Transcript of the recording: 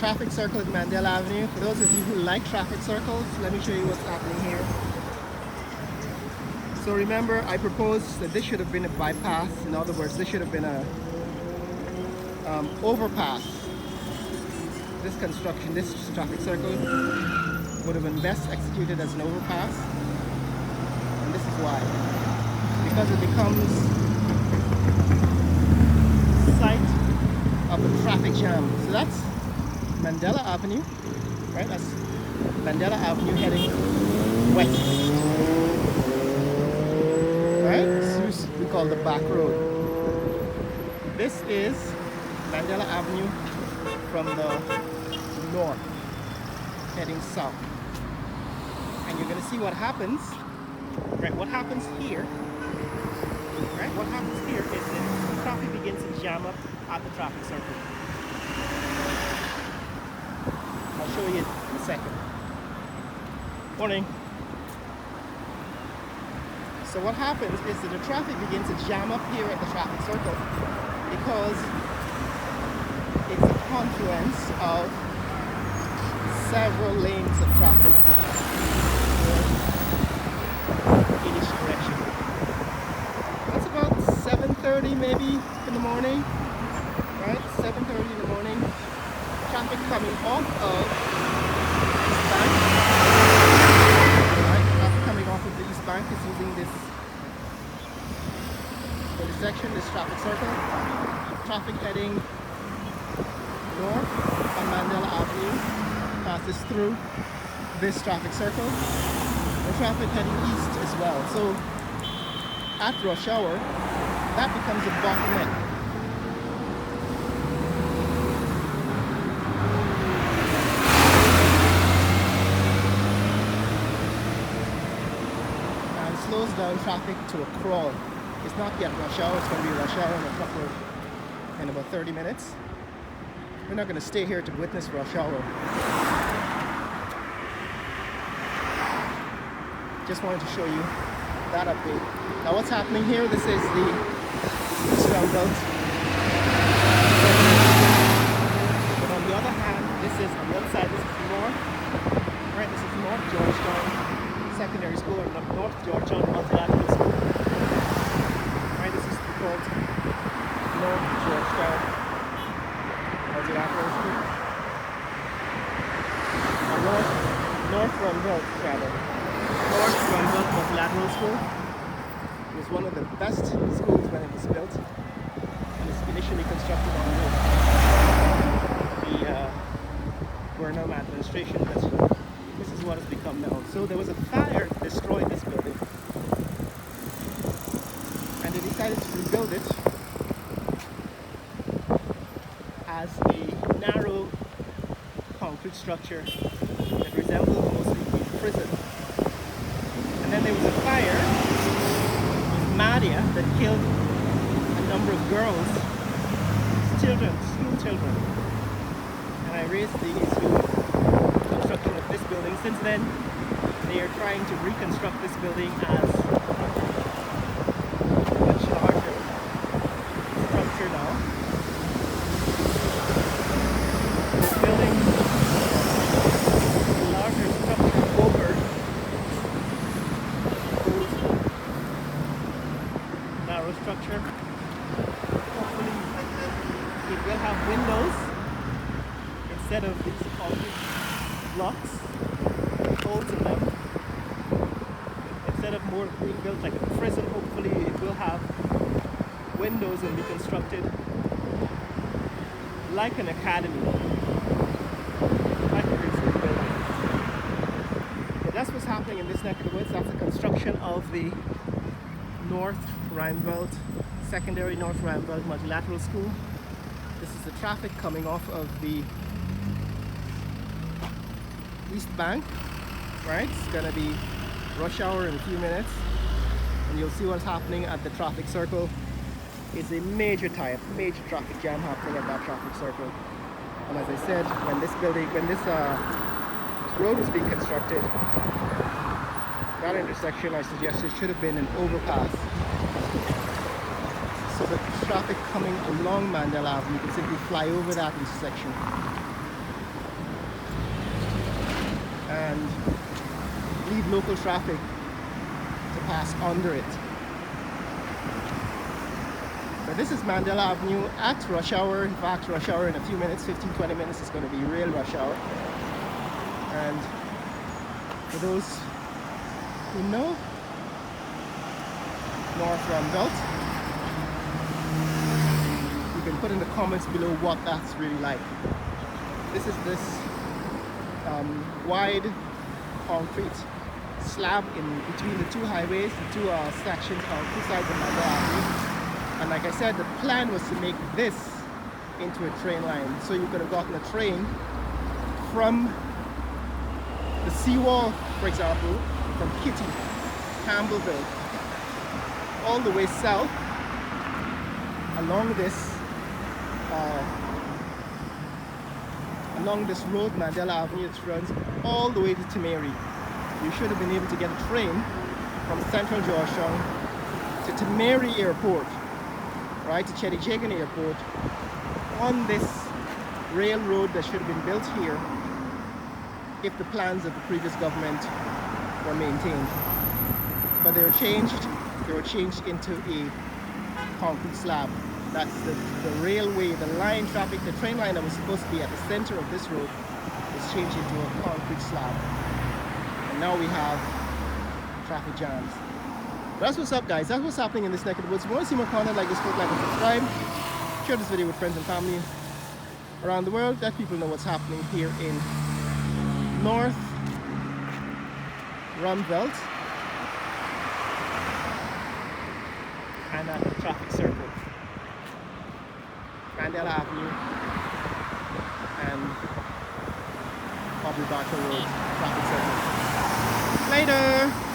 traffic circle at Mandela Avenue. For those of you who like traffic circles, let me show you what's happening here. So remember, I proposed that this should have been a bypass. In other words, this should have been a overpass. This construction, this traffic circle would have been best executed as an overpass. And this is why. Because it becomes site of a traffic jam. So that's Mandela Avenue, right? That's Mandela Avenue heading west. Right? This is we call the back road. This is Mandela Avenue from the north, heading south. And you're gonna see what happens. Right? What happens here? Right? What happens here is that the traffic begins to jam up at the traffic circle. I'll show you in a second. Morning. So what happens is that the traffic begins to jam up here at the traffic circle because it's a confluence of several lanes of traffic in each direction. That's about 7:30 maybe in the morning, right? 7:30 in the morning. Traffic coming off of East Bank. Right? Traffic coming off of the East Bank is using this intersection, this traffic circle. Traffic heading north on Mandela Avenue passes through this traffic circle. The traffic heading east as well. So at rush hour, that becomes a bottleneck. And slows down traffic to a crawl. It's not yet rush hour, it's going to be rush hour in about 30 minutes. We're not going to stay here to witness rush hour. Just wanted to show you that update. Now what's happening here, this is the East Roundabout. But on the other hand, this is on the other side, this is north. Right, this is North Georgetown Secondary School, or North Georgetown Multilateral School. Right, this is called North Georgetown Multilateral School. North Roundabout, rather. North Roundabout Multilateral School. It was one of the best schools when it was built. It was initially constructed on the Burnham administration, but this is what it's become now. So there was a fire that destroyed this building, and they decided to rebuild it as a narrow concrete structure that resembled mostly a prison. And then there was a fire in Madia that killed a number of girls, children, school children. And I raised the issue of construction of this building. Since then, they are trying to reconstruct this building as a much larger structure now. This building is a larger structure over narrow structure. Hopefully it will have windows instead of these concrete blocks with holes in them. Instead of more being built like a prison, hopefully it will have windows and be constructed like an academy, like a preschool building. But that's what's happening in this neck of the woods. That's the construction of the North Rheinveld, Secondary North Rheinveld Multilateral School. This is the traffic coming off of the East Bank, right? It's gonna be rush hour in a few minutes, and you'll see what's happening at the traffic circle. It's a major major traffic jam happening at that traffic circle. And as I said, when this road was being constructed, that intersection I suggested should have been an overpass. So the traffic coming along Mandela Avenue can simply fly over that intersection and leave local traffic to pass under it. So this is Mandela Avenue at rush hour. In fact, rush hour in a few minutes, 15-20 minutes is going to be real rush hour. And for those who know North Rumvelt, you can put in the comments below what that's really like. This is this wide concrete slab in between the two highways, the two sections on two sides of Mandela Avenue. And like I said, the plan was to make this into a train line. So you could have gotten a train from the seawall, for example, from Kitty, Campbellville, all the way south along this road, Mandela Avenue. It runs all the way to Timeri. You should have been able to get a train from central Georgetown to Timeri Airport, right, to Chedichagan Airport, on this railroad that should have been built here if the plans of the previous government were maintained. But they were changed into a concrete slab. That's the railway, the line traffic, the train line that was supposed to be at the center of this road was changed into a concrete slab. And now we have traffic jams. But that's what's up, guys. That's what's happening in this neck of the woods. If you want to see more content like this, click like and subscribe. Share this video with friends and family around the world. Let people know what's happening here in North Rumvelt and at the traffic circle, Mandela Avenue and Bobby Barker Road traffic circle. Later!